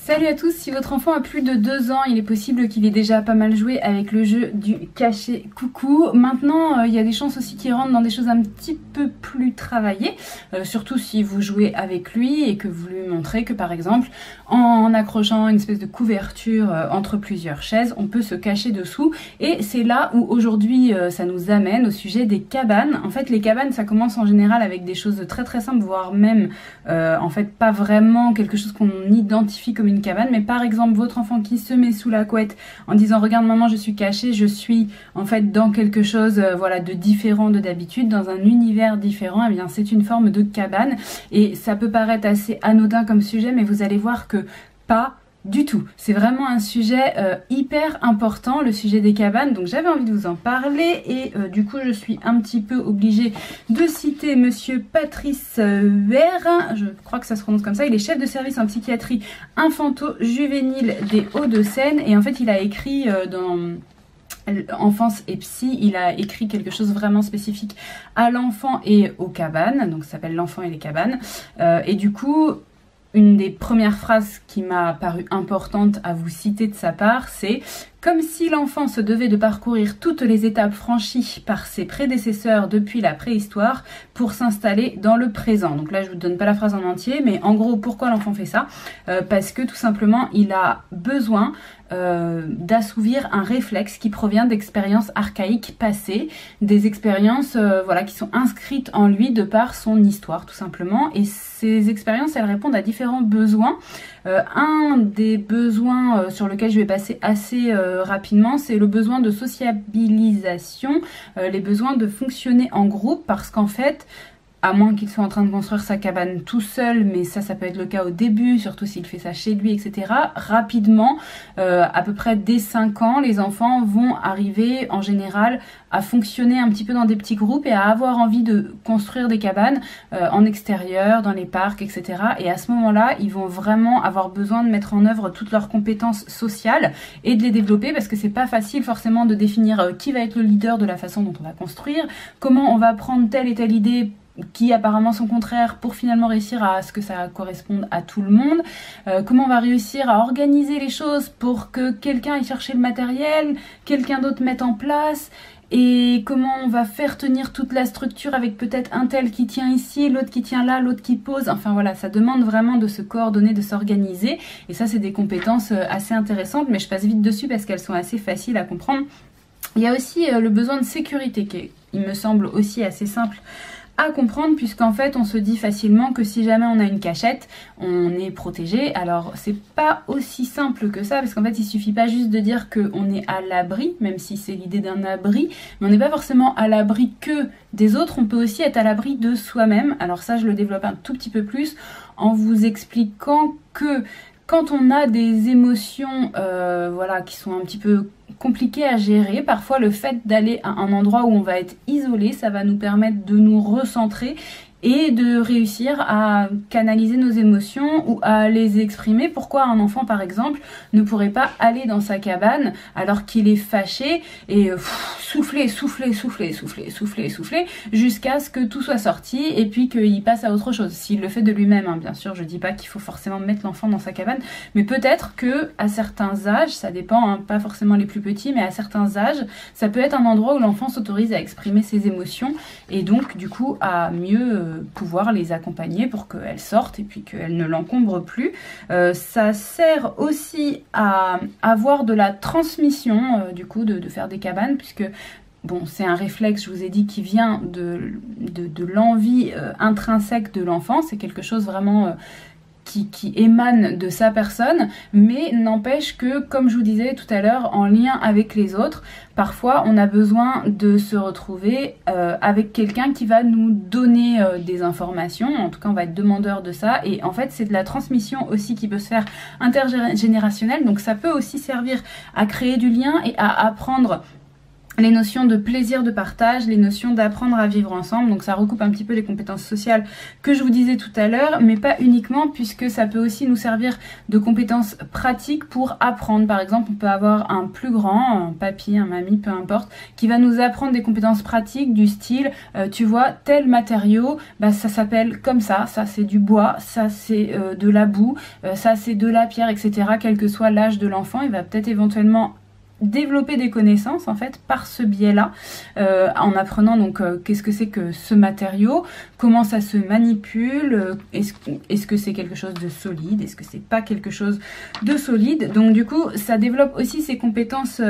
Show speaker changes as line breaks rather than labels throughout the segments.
Salut à tous, si votre enfant a plus de 2 ans, il est possible qu'il ait déjà pas mal joué avec le jeu du caché coucou. Maintenant, il y a des chances aussi qu'il rentre dans des choses un petit peu plus travaillées, surtout si vous jouez avec lui et que vous lui montrez que par exemple, en accrochant une espèce de couverture entre plusieurs chaises, on peut se cacher dessous. Et c'est là où aujourd'hui ça nous amène au sujet des cabanes. En fait, les cabanes, ça commence en général avec des choses très simples, voire même en fait pas vraiment quelque chose qu'on identifie comme une cabane, mais par exemple votre enfant qui se met sous la couette en disant regarde maman, je suis cachée, je suis en fait dans quelque chose voilà, de différent de d'habitude, dans un univers différent, et bien c'est une forme de cabane. Et ça peut paraître assez anodin comme sujet, mais vous allez voir que pas du tout. C'est vraiment un sujet hyper important, le sujet des cabanes. Donc j'avais envie de vous en parler et du coup je suis un petit peu obligée de citer monsieur Patrice Huer. Je crois que ça se prononce comme ça. Il est chef de service en psychiatrie infanto-juvénile des Hauts-de-Seine et en fait il a écrit dans Enfance et Psy, il a écrit quelque chose vraiment spécifique à l'enfant et aux cabanes. Donc ça s'appelle L'enfant et les cabanes. Et du coup, une des premières phrases qui m'a paru importante à vous citer de sa part, c'est « Comme si l'enfant se devait de parcourir toutes les étapes franchies par ses prédécesseurs depuis la préhistoire pour s'installer dans le présent. » Donc là, je ne vous donne pas la phrase en entier, mais en gros, pourquoi l'enfant fait ça? Parce que tout simplement, il a besoin d'assouvir un réflexe qui provient d'expériences archaïques passées, des expériences voilà, qui sont inscrites en lui de par son histoire, tout simplement. Et ces expériences, elles répondent à différents besoins. Un des besoins sur lequel je vais passer assez rapidement, c'est le besoin de sociabilisation, les besoins de fonctionner en groupe, parce qu'en fait, à moins qu'il soit en train de construire sa cabane tout seul, mais ça peut être le cas au début, surtout s'il fait ça chez lui, etc. Rapidement, à peu près dès 5 ans, les enfants vont arriver en général à fonctionner un petit peu dans des petits groupes et à avoir envie de construire des cabanes en extérieur, dans les parcs, etc. Et à ce moment-là, ils vont vraiment avoir besoin de mettre en œuvre toutes leurs compétences sociales et de les développer, parce que c'est pas facile forcément de définir qui va être le leader de la façon dont on va construire, comment on va prendre telle et telle idée qui apparemment sont contraires pour finalement réussir à ce que ça corresponde à tout le monde, comment on va réussir à organiser les choses pour que quelqu'un aille chercher le matériel, quelqu'un d'autre mette en place, et comment on va faire tenir toute la structure avec peut-être un tel qui tient ici, l'autre qui tient là, l'autre qui pose. Enfin voilà, ça demande vraiment de se coordonner, de s'organiser, et ça c'est des compétences assez intéressantes, mais je passe vite dessus parce qu'elles sont assez faciles à comprendre. Il y a aussi le besoin de sécurité qui, il me semble aussi assez simple à comprendre, puisqu'en fait on se dit facilement que si jamais on a une cachette, on est protégé. Alors c'est pas aussi simple que ça, parce qu'en fait il suffit pas juste de dire qu'on est à l'abri, même si c'est l'idée d'un abri, mais on n'est pas forcément à l'abri que des autres, on peut aussi être à l'abri de soi-même. Alors ça je le développe un tout petit peu plus en vous expliquant que quand on a des émotions voilà, qui sont un petit peu compliquées à gérer, parfois le fait d'aller à un endroit où on va être isolé, ça va nous permettre de nous recentrer et de réussir à canaliser nos émotions ou à les exprimer. Pourquoi un enfant par exemple ne pourrait pas aller dans sa cabane alors qu'il est fâché et souffler jusqu'à ce que tout soit sorti et puis qu'il passe à autre chose, s'il le fait de lui-même, hein. Bien sûr, je dis pas qu'il faut forcément mettre l'enfant dans sa cabane, mais peut-être que à certains âges, ça dépend, hein, pas forcément les plus petits, mais à certains âges, ça peut être un endroit où l'enfant s'autorise à exprimer ses émotions et donc du coup à mieux pouvoir les accompagner pour qu'elles sortent et puis qu'elles ne l'encombrent plus. Ça sert aussi à avoir de la transmission du coup de faire des cabanes, puisque bon, c'est un réflexe, je vous ai dit, qui vient de l'envie intrinsèque de l'enfant. C'est quelque chose vraiment qui émane de sa personne, mais n'empêche que, comme je vous disais tout à l'heure, en lien avec les autres, parfois on a besoin de se retrouver avec quelqu'un qui va nous donner des informations, en tout cas on va être demandeur de ça, et en fait c'est de la transmission aussi qui peut se faire intergénérationnelle, donc ça peut aussi servir à créer du lien et à apprendre les notions de plaisir de partage, les notions d'apprendre à vivre ensemble. Donc ça recoupe un petit peu les compétences sociales que je vous disais tout à l'heure, mais pas uniquement, puisque ça peut aussi nous servir de compétences pratiques pour apprendre. Par exemple, on peut avoir un plus grand, un papy, un mamie, peu importe, qui va nous apprendre des compétences pratiques du style, tu vois, tel matériau, bah, ça s'appelle comme ça c'est du bois, ça c'est de la boue, ça c'est de la pierre, etc. Quel que soit l'âge de l'enfant, il va peut-être éventuellement développer des connaissances en fait par ce biais-là, en apprenant donc qu'est-ce que c'est que ce matériau, comment ça se manipule, est-ce que c'est quelque chose de solide, est-ce que c'est pas quelque chose de solide. Donc du coup ça développe aussi ses compétences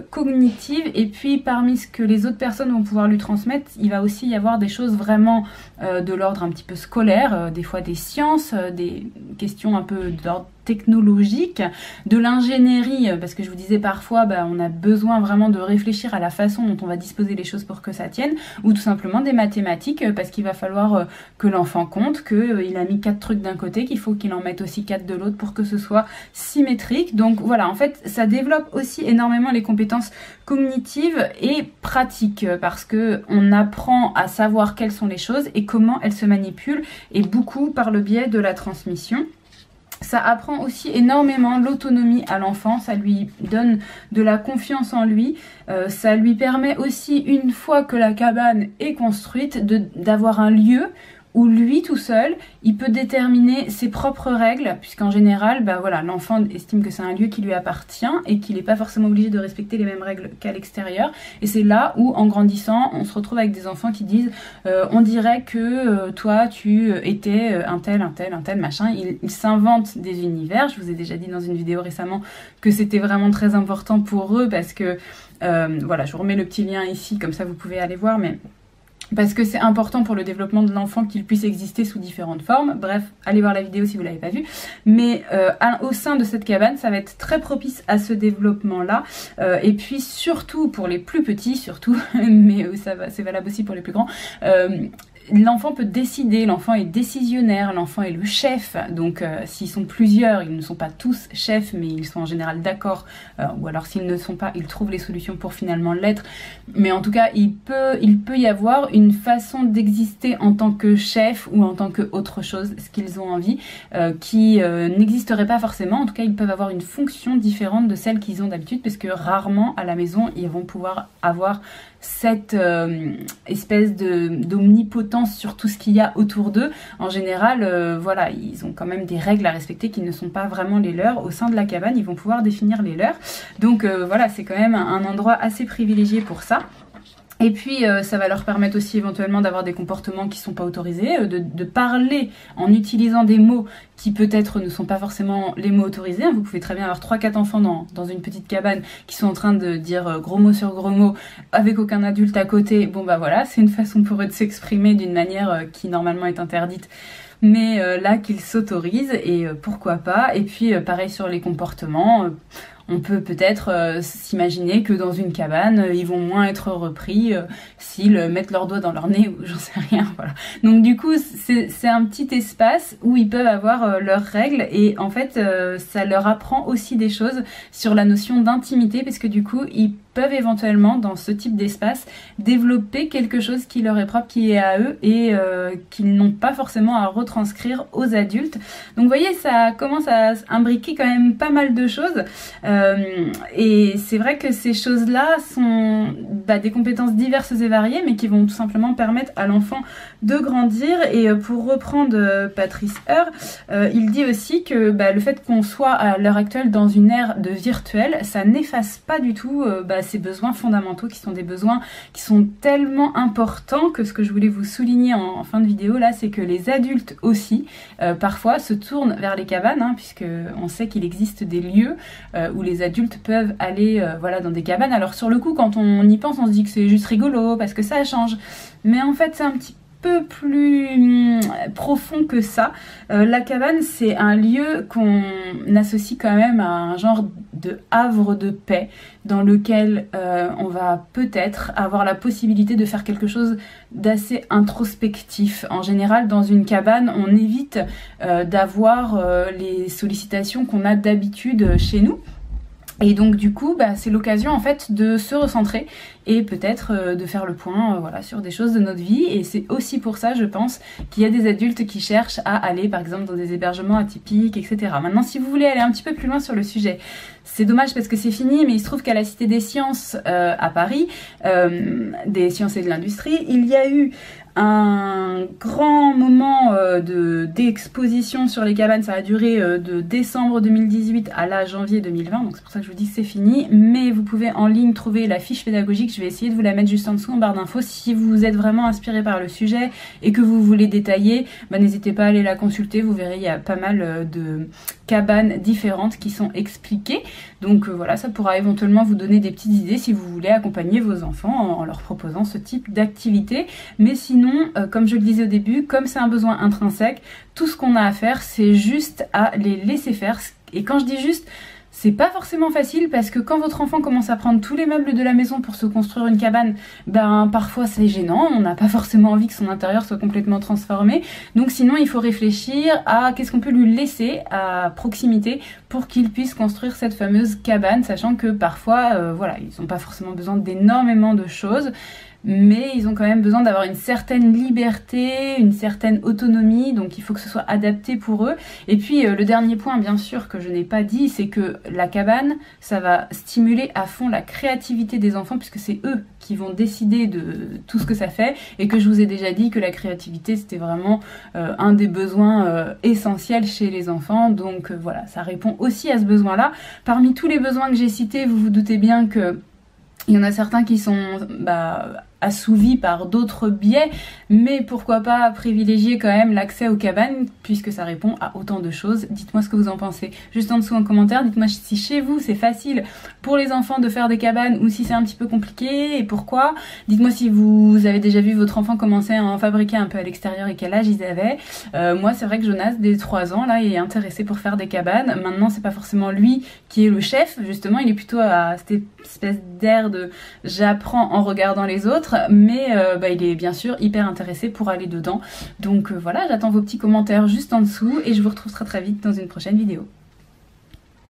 cognitives, et puis parmi ce que les autres personnes vont pouvoir lui transmettre, il va aussi y avoir des choses vraiment de l'ordre un petit peu scolaire, des fois des sciences, des questions un peu d'ordre technologique, de l'ingénierie, parce que je vous disais parfois on a besoin vraiment de réfléchir à la façon dont on va disposer les choses pour que ça tienne, ou tout simplement des mathématiques, parce qu'il va falloir que l'enfant compte, qu'il a mis 4 trucs d'un côté, qu'il faut qu'il en mette aussi 4 de l'autre pour que ce soit symétrique. Donc voilà, en fait ça développe aussi énormément les compétences cognitives et pratiques, parce que on apprend à savoir quelles sont les choses et comment elles se manipulent, et beaucoup par le biais de la transmission. Ça apprend aussi énormément l'autonomie à l'enfant, ça lui donne de la confiance en lui, ça lui permet aussi, une fois que la cabane est construite, d'avoir un lieu où lui tout seul, il peut déterminer ses propres règles, puisqu'en général, voilà, l'enfant estime que c'est un lieu qui lui appartient et qu'il n'est pas forcément obligé de respecter les mêmes règles qu'à l'extérieur. Et c'est là où, en grandissant, on se retrouve avec des enfants qui disent on dirait que toi, tu étais un tel machin. Ils s'inventent des univers. Je vous ai déjà dit dans une vidéo récemment que c'était vraiment très important pour eux, parce que, voilà, je vous remets le petit lien ici, comme ça vous pouvez aller voir, mais parce que c'est important pour le développement de l'enfant qu'il puisse exister sous différentes formes. Bref, allez voir la vidéo si vous ne l'avez pas vue. Mais au sein de cette cabane, ça va être très propice à ce développement-là. Et puis surtout pour les plus petits, surtout, mais c'est valable aussi pour les plus grands, l'enfant peut décider, l'enfant est décisionnaire, l'enfant est le chef. Donc s'ils sont plusieurs, ils ne sont pas tous chefs, mais ils sont en général d'accord, ou alors s'ils ne sont pas, ils trouvent les solutions pour finalement l'être. Mais en tout cas, il peut y avoir une façon d'exister en tant que chef ou en tant que autre chose, ce qu'ils ont envie, qui n'existerait pas forcément. En tout cas, ils peuvent avoir une fonction différente de celle qu'ils ont d'habitude, parce que rarement à la maison, ils vont pouvoir avoir cette espèce d'omnipotence sur tout ce qu'il y a autour d'eux. En général, voilà, ils ont quand même des règles à respecter qui ne sont pas vraiment les leurs. Au sein de la cabane, ils vont pouvoir définir les leurs. Donc voilà, c'est quand même un endroit assez privilégié pour ça. Et puis ça va leur permettre aussi éventuellement d'avoir des comportements qui ne sont pas autorisés, de parler en utilisant des mots qui peut-être ne sont pas forcément les mots autorisés. Vous pouvez très bien avoir 3-4 enfants dans une petite cabane qui sont en train de dire gros mots sur gros mots avec aucun adulte à côté. Bon voilà, c'est une façon pour eux de s'exprimer d'une manière qui normalement est interdite, mais là qu'ils s'autorisent, et pourquoi pas. Et puis pareil sur les comportements, on peut peut-être s'imaginer que dans une cabane, ils vont moins être repris s'ils mettent leurs doigts dans leur nez, ou j'en sais rien, voilà. Donc du coup, c'est un petit espace où ils peuvent avoir leurs règles, et en fait, ça leur apprend aussi des choses sur la notion d'intimité, parce que du coup, ils peuvent éventuellement, dans ce type d'espace, développer quelque chose qui leur est propre, qui est à eux, et qu'ils n'ont pas forcément à retranscrire aux adultes. Donc vous voyez, ça commence à imbriquer quand même pas mal de choses, et c'est vrai que ces choses-là sont des compétences diverses et variées, mais qui vont tout simplement permettre à l'enfant de grandir. Et pour reprendre Patrice Heur, il dit aussi que le fait qu'on soit à l'heure actuelle dans une ère de virtuel, ça n'efface pas du tout ces besoins fondamentaux, qui sont des besoins qui sont tellement importants, que ce que je voulais vous souligner en fin de vidéo là, c'est que les adultes aussi parfois se tournent vers les cabanes, puisque on sait qu'il existe des lieux où les adultes peuvent aller voilà, dans des cabanes. Alors sur le coup, quand on y pense, on se dit que c'est juste rigolo parce que ça change, mais en fait c'est un petit peu plus profond que ça. La cabane, c'est un lieu qu'on associe quand même à un genre de havre de paix, dans lequel on va peut-être avoir la possibilité de faire quelque chose d'assez introspectif. En général, dans une cabane, on évite d'avoir les sollicitations qu'on a d'habitude chez nous. Et donc du coup, c'est l'occasion en fait de se recentrer et peut-être de faire le point voilà, sur des choses de notre vie. Et c'est aussi pour ça, je pense, qu'il y a des adultes qui cherchent à aller par exemple dans des hébergements atypiques, etc. Maintenant, si vous voulez aller un petit peu plus loin sur le sujet, c'est dommage parce que c'est fini, mais il se trouve qu'à la Cité des Sciences à Paris, des sciences et de l'industrie, il y a eu un grand moment d'exposition sur les cabanes. Ça a duré de décembre 2018 à là janvier 2020, donc c'est pour ça que je vous dis que c'est fini, mais vous pouvez en ligne trouver la fiche pédagogique. Je vais essayer de vous la mettre juste en dessous en barre d'infos. Si vous êtes vraiment inspiré par le sujet et que vous voulez détailler, n'hésitez pas à aller la consulter, vous verrez il y a pas mal de cabanes différentes qui sont expliquées. Donc voilà, ça pourra éventuellement vous donner des petites idées si vous voulez accompagner vos enfants en leur proposant ce type d'activité. Mais sinon, comme je le disais au début, comme c'est un besoin intrinsèque, tout ce qu'on a à faire, c'est juste à les laisser faire. Et quand je dis juste, c'est pas forcément facile parce que quand votre enfant commence à prendre tous les meubles de la maison pour se construire une cabane, parfois c'est gênant, on n'a pas forcément envie que son intérieur soit complètement transformé. Donc sinon il faut réfléchir à qu'est-ce qu'on peut lui laisser à proximité pour qu'il puisse construire cette fameuse cabane, sachant que parfois, voilà, ils n'ont pas forcément besoin d'énormément de choses, mais ils ont quand même besoin d'avoir une certaine liberté, une certaine autonomie, donc il faut que ce soit adapté pour eux. Et puis le dernier point bien sûr que je n'ai pas dit, c'est que la cabane, ça va stimuler à fond la créativité des enfants, puisque c'est eux qui vont décider de tout ce que ça fait, et que je vous ai déjà dit que la créativité c'était vraiment un des besoins essentiels chez les enfants, donc voilà, ça répond aussi à ce besoin-là. Parmi tous les besoins que j'ai cités, vous vous doutez bien que il y en a certains qui sont assouvis par d'autres biais, mais pourquoi pas privilégier quand même l'accès aux cabanes puisque ça répond à autant de choses. Dites-moi ce que vous en pensez juste en dessous en commentaire. Dites-moi si chez vous c'est facile pour les enfants de faire des cabanes ou si c'est un petit peu compliqué et pourquoi. Dites-moi si vous avez déjà vu votre enfant commencer à en fabriquer un peu à l'extérieur et quel âge ils avaient. Moi c'est vrai que Jonas dès 3 ans là il est intéressé pour faire des cabanes. Maintenant c'est pas forcément lui qui est le chef, justement il est plutôt à cette espèce d'air de j'apprends en regardant les autres, mais il est bien sûr hyper intéressé pour aller dedans. Donc voilà, j'attends vos petits commentaires juste en dessous et je vous retrouve très vite dans une prochaine vidéo.